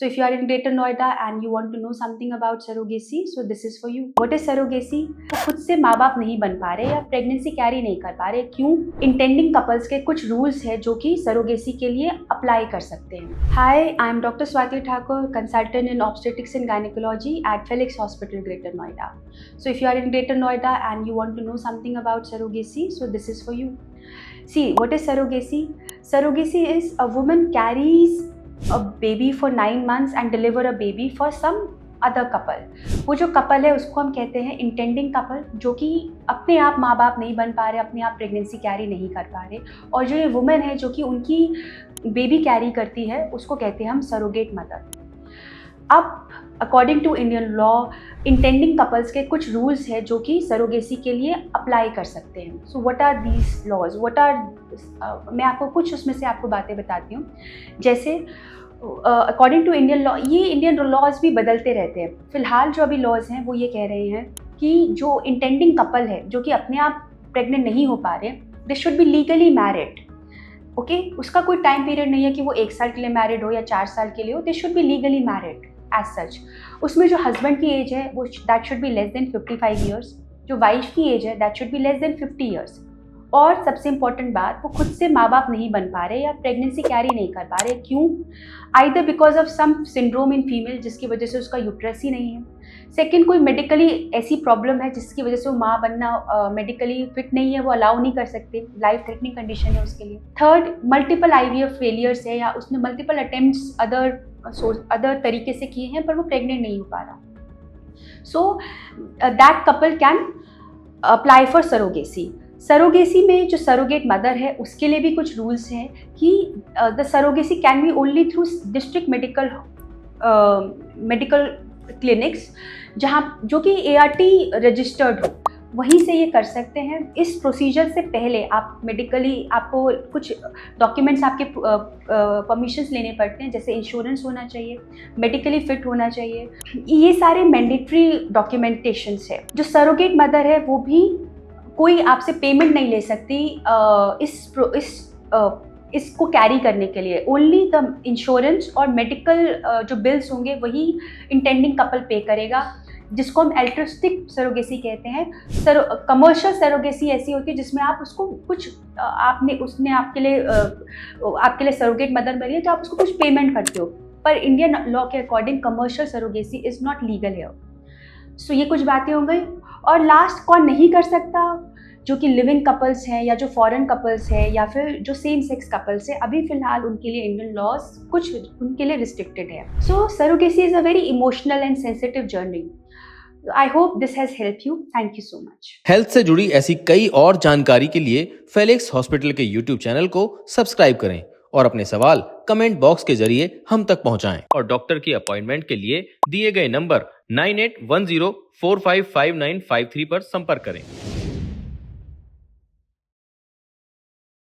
So if you are in Greater Noida and you want to know something about surrogacy, so this is for you. What is surrogacy? वो खुद से माँ बाप नहीं बन पा रहे या प्रेगनेंसी कैरी नहीं कर पा रहे, क्यों? इंटेंडिंग कपल्स के कुछ रूल्स है जो कि सरोगेसी के लिए अप्लाई कर सकते हैं। Hi, I am doctor Swati Thakur, consultant in obstetrics and gynaecology at Felix hospital, Greater Noida. So if you are in Greater Noida and you want to know something about surrogacy, so this is for you. See, what is surrogacy? Surrogacy is a woman carries a baby for 9 months and deliver a baby for some other couple. वो जो couple है उसको हम कहते हैं intending couple, जो कि अपने आप माँ बाप नहीं बन पा रहे, अपने आप प्रेगनेंसी कैरी नहीं कर पा रहे, और जो ये वुमेन है जो कि उनकी बेबी कैरी करती है उसको कहते हैं हम सरोगेट मदर. अब according to Indian law intending couples के कुछ रूल्स है जो कि सरोगेसी के लिए अप्लाई कर सकते हैं. So what are these laws? मैं आपको कुछ उसमें से आपको बातें बताती हूँ. जैसे अकॉर्डिंग टू इंडियन लॉ, ये इंडियन लॉज भी बदलते रहते हैं. फिलहाल जो अभी लॉज हैं वो ये कह रहे हैं कि जो इंटेंडिंग कपल है जो कि अपने आप प्रेग्नेंट नहीं हो पा रहे, दे should be legally married. Okay, उसका कोई टाइम पीरियड नहीं है कि वो 1 साल के लिए मैरिड हो या 4 साल के लिए हो. They should be legally married as such. उसमें जो हस्बैंड की एज है वो that should be less than 55 years. जो वाइफ की एज है that should be less than 50 years. और सबसे इम्पॉर्टेंट बात, वो खुद से माँ बाप नहीं बन पा रहे या प्रेगनेंसी कैरी नहीं कर पा रहे, क्यों? Either because of some syndrome in female जिसकी वजह से उसका यूट्रस ही नहीं है. सेकेंड, कोई मेडिकली ऐसी प्रॉब्लम है जिसकी वजह से वो माँ बनना मेडिकली फिट नहीं है, वो अलाउ नहीं कर सकते, लाइफ थ्रेटनिंग कंडीशन है उसके लिए. थर्ड, मल्टीपल IVF फेलियर्स है या उसने मल्टीपल अटेम्प्ट्स अदर तरीके से किए हैं पर वो प्रेग्नेंट नहीं हो पा रहा. So that couple can apply for surrogacy. Surrogacy में जो सरोगेट मदर है उसके लिए भी कुछ रूल्स हैं कि the surrogacy can be only through district medical clinics, जहाँ जो कि ART रजिस्टर्ड हो, वहीं से ये कर सकते हैं. इस प्रोसीजर से पहले आप मेडिकली आपको कुछ डॉक्यूमेंट्स आपके परमिशंस लेने पड़ते हैं, जैसे इंश्योरेंस होना चाहिए, मेडिकली फिट होना चाहिए. ये सारे मैंडेटरी डॉक्यूमेंटेशंस है. जो सरोगेट मदर है वो भी कोई आपसे पेमेंट नहीं ले सकती इसको कैरी करने के लिए. ओनली द इंश्योरेंस और मेडिकल जो बिल्स होंगे वही इंटेंडिंग कपल पे करेगा, जिसको हम एल्ट्रिस्टिक सरोगेसी कहते हैं. कमर्शियल सरोगेसी ऐसी होती है जिसमें आप उसको कुछ उसने आपके लिए सरोगेट मदर बनी है तो आप उसको कुछ पेमेंट करते हो, पर इंडियन लॉ के according commercial surrogacy is not legal here. So ये कुछ बातें हो गई. और लास्ट, कौन नहीं कर सकता? जो कि लिविंग कपल्स हैं या जो फॉरेन कपल्स हैं या फिर जो सेम सेक्स कपल्स हैं, अभी फिलहाल उनके लिए इंडियन लॉज कुछ उनके लिए रिस्ट्रिक्टेड है. So surrogacy is a very emotional and sensitive journey. I hope this has helped you. Thank you so much. Health से जुड़ी ऐसी कई और जानकारी के लिए फेलिक्स हॉस्पिटल के YouTube चैनल को सब्सक्राइब करें और अपने सवाल कमेंट बॉक्स के जरिए हम तक पहुंचाएं. और डॉक्टर की अपॉइंटमेंट के लिए दिए गए नंबर 9810455953 पर संपर्क करें.